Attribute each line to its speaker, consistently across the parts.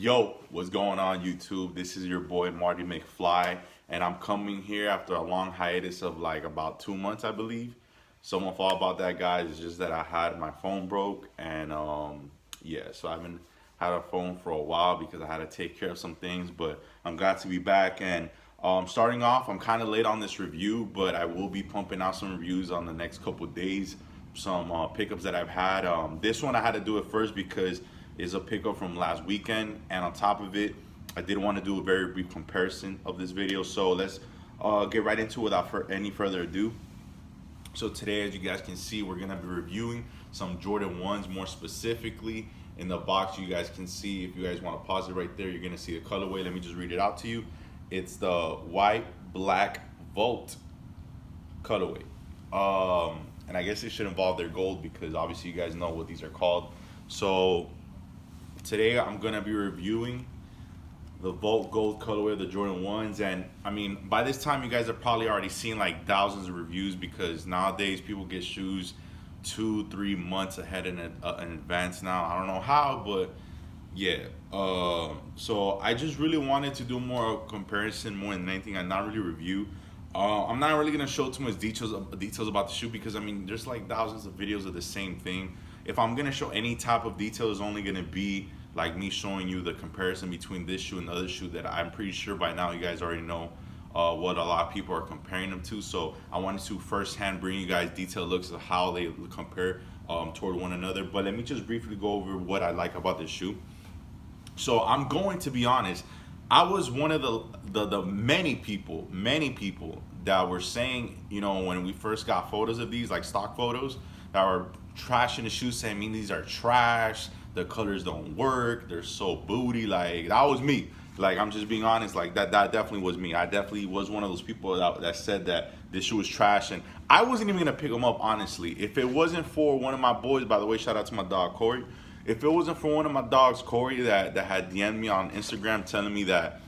Speaker 1: Yo, what's going on YouTube? This is your boy Marty McFly, and I'm coming here after a long hiatus of like about 2 months, I believe. So my fault about that, guys. It's just that I had my phone broke, and yeah, so I haven't had a phone for a while because I had to take care of some things. But I'm glad to be back, and starting off, I'm kind of late on this review, but I will be pumping out some reviews on the next couple days. Some pickups that I've had. This one I had to do it first because is a pickup from last weekend, and on top of it, I did want to do a very brief comparison of this video. So let's get right into it without any further ado. So today, as you guys can see, we're gonna be reviewing some Jordan 1s. More specifically, in the box, you guys can see, if you guys want to pause it right there, you're gonna see the colorway. Let me just read it out to you. It's the white black Volt colorway. And I guess it should involve their gold because obviously you guys know what these are called. So today I'm gonna be reviewing the Volt Gold colorway of the Jordan 1s, and I mean, by this time you guys have probably already seen like thousands of reviews because nowadays people get shoes 2-3 months ahead in advance now. I don't know how, but yeah. So I just really wanted to do more comparison more than anything, and not really review. I'm not really gonna show too much details about the shoe because I mean, there's like thousands of videos of the same thing. If I'm gonna show any type of detail, it's only gonna be like me showing you the comparison between this shoe and the other shoe that I'm pretty sure by now you guys already know what a lot of people are comparing them to. So I wanted to firsthand bring you guys detailed looks of how they compare toward one another. But let me just briefly go over what I like about this shoe. So I'm going to be honest. I was one of the many people that were saying, you know, when we first got photos of these, like stock photos, that were trashing the shoes, saying, I mean, these are trash, the colors don't work, they're so booty. Like, that was me. Like, I'm just being honest, like that definitely was me. I definitely was one of those people that said that this shoe was trash, and I wasn't even gonna pick them up, honestly. If it wasn't for one of my boys, by the way, shout out to my dog Corey. If it wasn't for one of my dogs, Corey, that had DM'd me on Instagram telling me that,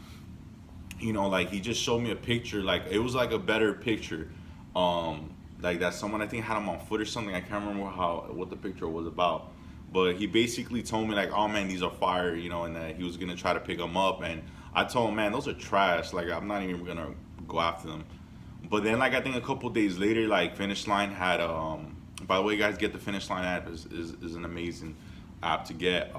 Speaker 1: you know, like he just showed me a picture, like it was like a better picture, like that someone I think had him on foot or something. I can't remember what the picture was about, but he basically told me like, oh man, these are fire, you know, and that he was gonna try to pick them up, and I told him, man, those are trash. Like, I'm not even gonna go after them. But then, like, I think a couple days later, like Finish Line had by the way, guys, get the Finish Line app. Is an amazing app to get.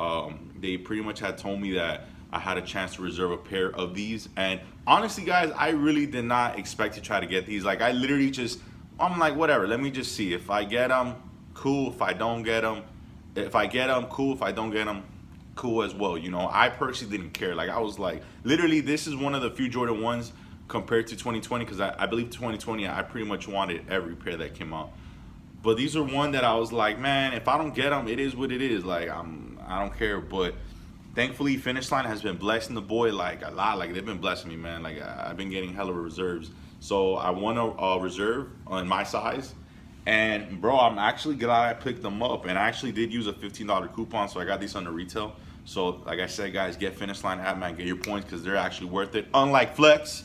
Speaker 1: They pretty much had told me that I had a chance to reserve a pair of these, and honestly, guys, I really did not expect to try to get these. Like, I literally just, I'm like, whatever, let me just see. If I get them, cool. If I don't get them, if I get them, cool. If I don't get them, cool as well. You know, I personally didn't care. Like, I was like, literally, this is one of the few Jordan 1s compared to 2020, because I believe 2020, I pretty much wanted every pair that came out. But these are one that I was like, man, if I don't get them, it is what it is. Like, I don't care. But thankfully, Finish Line has been blessing the boy like a lot. Like, they've been blessing me, man. Like, I've been getting hella reserves. So I won a reserve on my size. And bro, I'm actually glad I picked them up. And I actually did use a $15 coupon, so I got these under retail. So like I said, guys, get Finish Line app, man. Get your points because they're actually worth it. Unlike Flex.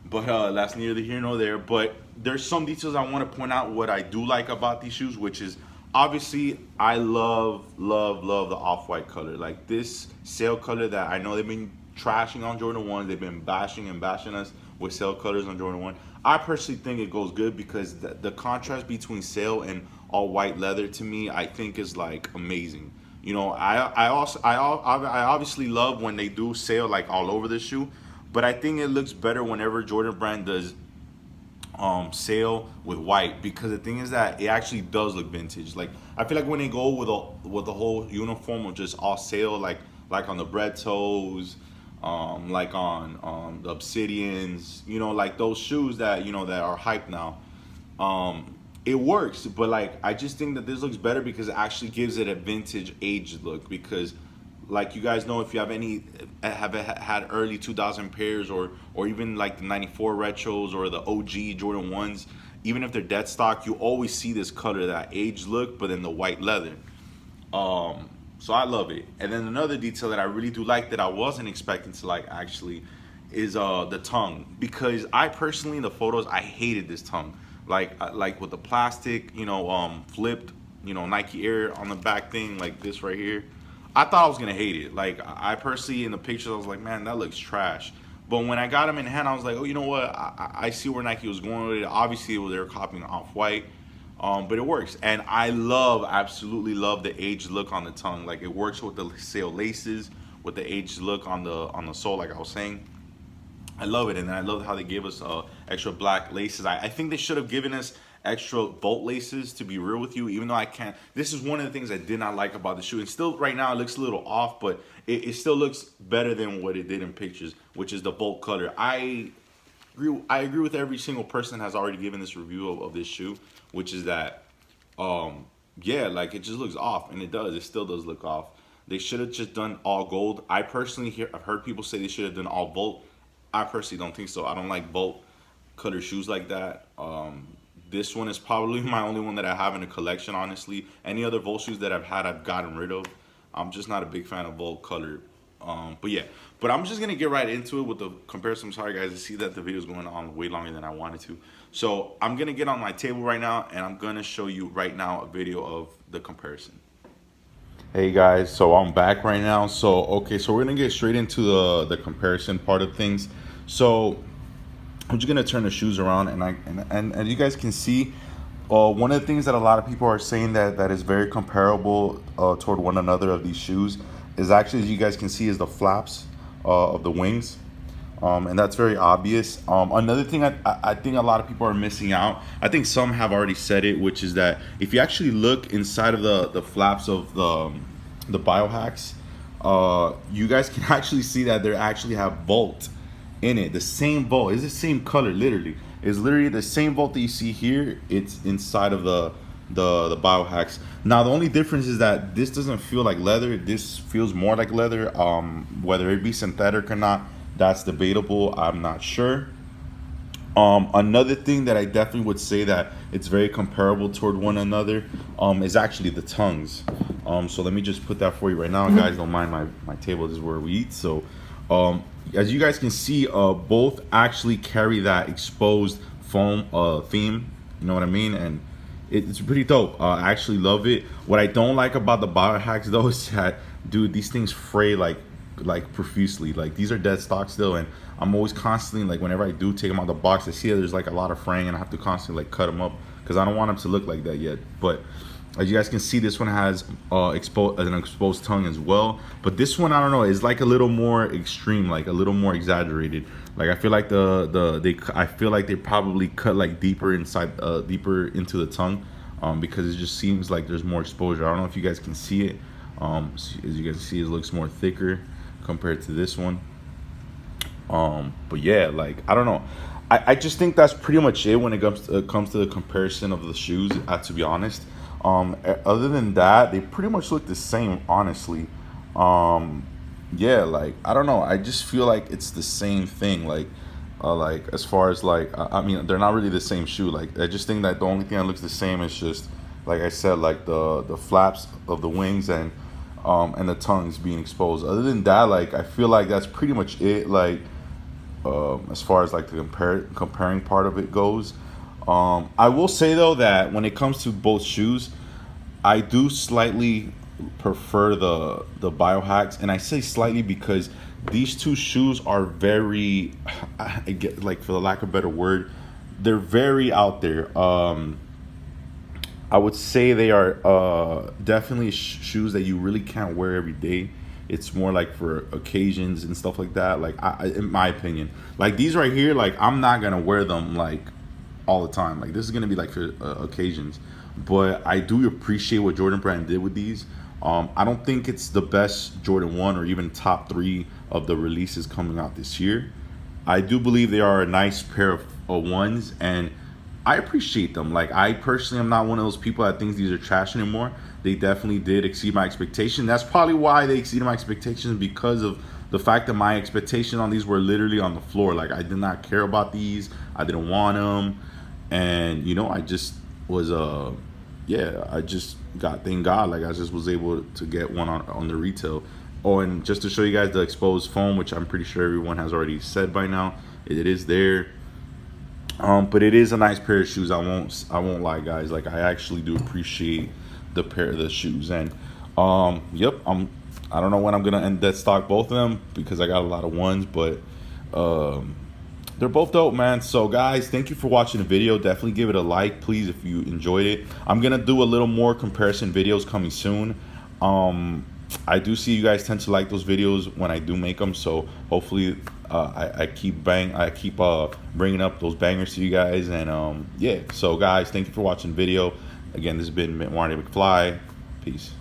Speaker 1: But that's neither here nor there. But there's some details I want to point out what I do like about these shoes, which is obviously I love the off-white color. Like this sale color that I know they've been trashing on Jordan 1. They've been bashing us with sale colors on Jordan 1. I personally think it goes good because the contrast between sale and all white leather to me, I think is like amazing. You know, I obviously love when they do sale like all over the shoe. But I think it looks better whenever Jordan Brand does sale with white, because the thing is that it actually does look vintage. Like, I feel like when they go with the whole uniform of just all sale, like on the Bread Toes, like on the Obsidians, you know, like those shoes that, you know, that are hype now. It works, but like I just think that this looks better because it actually gives it a vintage age look. Because like you guys know, if you have had early 2000 pairs or even like the 94 retros or the OG Jordan 1s, even if they're dead stock, you always see this color, that age look, but in the white leather. So I love it. And then another detail that I really do like that I wasn't expecting to like actually is the tongue, because I personally in the photos I hated this tongue, like with the plastic, you know, flipped, you know, Nike Air on the back thing like this right here. I thought I was gonna hate it. Like I personally in the pictures, I was like, man, that looks trash. But when I got them in hand, I was like, oh, you know what? I see where Nike was going with it. Obviously, they were copying Off White, but it works. And I absolutely love the aged look on the tongue. Like it works with the sail laces, with the aged look on the sole. Like I was saying, I love it, and I love how they gave us extra black laces. I think they should have given us extra bolt laces, to be real with you, even though I can't. This is one of the things I did not like about the shoe. And still, right now, it looks a little off, but it still looks better than what it did in pictures, which is the bolt cutter. I agree with every single person has already given this review of this shoe, which is that, yeah, like it just looks off, and it does. It still does look off. They should have just done all gold. I personally I've heard people say they should have done all bolt. I personally don't think so. I don't like bolt cutter shoes like that. This one is probably my only one that I have in a collection, honestly. Any other Volt shoes that I've had, I've gotten rid of. I'm just not a big fan of Volt color. But yeah, but I'm just gonna get right into it with the comparison. I'm sorry guys, I see that the video is going on way longer than I wanted to. So I'm gonna get on my table right now and I'm gonna show you right now a video of the comparison. Hey guys, so I'm back right now. So okay, so we're gonna get straight into the comparison part of things. So I'm just gonna turn the shoes around, and you guys can see one of the things that a lot of people are saying that is very comparable toward one another of these shoes is actually, as you guys can see, is the flaps of the wings, and that's very obvious. Another thing I think a lot of people are missing out, I think some have already said it, which is that if you actually look inside of the flaps of the Biohacks, you guys can actually see that they actually have Volt in it. The same Volt, it's the same color, literally. It's literally the same Volt that you see here. It's inside of the Biohacks. Now the only difference is that this doesn't feel like leather. This feels more like leather. Whether it be synthetic or not, that's debatable. I'm not sure. Another thing that I definitely would say that it's very comparable toward one another is actually the tongues. So let me just put that for you right now, guys. Don't mind my table. This is where we eat. So as you guys can see, both actually carry that exposed foam theme. You know what I mean? And it's pretty dope. I actually love it. What I don't like about the Biohacks though is that, dude, these things fray like profusely. Like these are dead stock still, and I'm always constantly, like, whenever I do take them out of the box, I see that there's like a lot of fraying, and I have to constantly like cut them up because I don't want them to look like that yet. But as you guys can see, this one has an exposed tongue as well. But this one, I don't know, is like a little more extreme, like a little more exaggerated. Like I feel like I feel like they probably cut like deeper inside, deeper into the tongue, because it just seems like there's more exposure. I don't know if you guys can see it. As you guys see, it looks more thicker compared to this one. But yeah, like I don't know. I just think that's pretty much it when it comes to the comparison of the shoes. To be honest. Other than that, they pretty much look the same, honestly. Yeah, like I don't know, I just feel like it's the same thing. Like as far as like I mean, they're not really the same shoe. Like I just think that the only thing that looks the same is just, like I said, like the flaps of the wings and the tongues being exposed. Other than that, like I feel like that's pretty much it. Like as far as like the comparing part of it goes. I will say though that when it comes to both shoes, I do slightly prefer the Biohacks, and I say slightly because these two shoes are very, like, for the lack of a better word, they're very out there. I would say they are definitely shoes that you really can't wear every day. It's more like for occasions and stuff like that. Like in my opinion, like these right here, like I'm not gonna wear them like all the time. Like this is gonna be like for occasions. But I do appreciate what Jordan Brand did with these. I don't think it's the best Jordan 1 or even top 3 of the releases coming out this year. I do believe they are a nice pair of ones, and I appreciate them. Like I personally am not one of those people that thinks these are trash anymore. They definitely did exceed my expectation. That's probably why they exceeded my expectations, because of the fact that my expectations on these were literally on the floor. Like I did not care about these. I didn't want them. And you know, I just was yeah, I just got, thank God, like I just was able to get one on the retail. Oh, and just to show you guys the exposed foam, which I'm pretty sure everyone has already said by now, it is there. But it is a nice pair of shoes. I won't lie, guys. Like I actually do appreciate the pair of the shoes. And yep, I'm I don't know when I'm gonna end that stock both of them because I got a lot of ones, but um, they're both dope, man. So guys, thank you for watching the video. Definitely give it a like, please, if you enjoyed it. I'm gonna do a little more comparison videos coming soon. I do see you guys tend to like those videos when I do make them, so hopefully I keep bringing up those bangers to you guys. And yeah, so guys, thank you for watching the video. Again, this has been Marty McFly. Peace.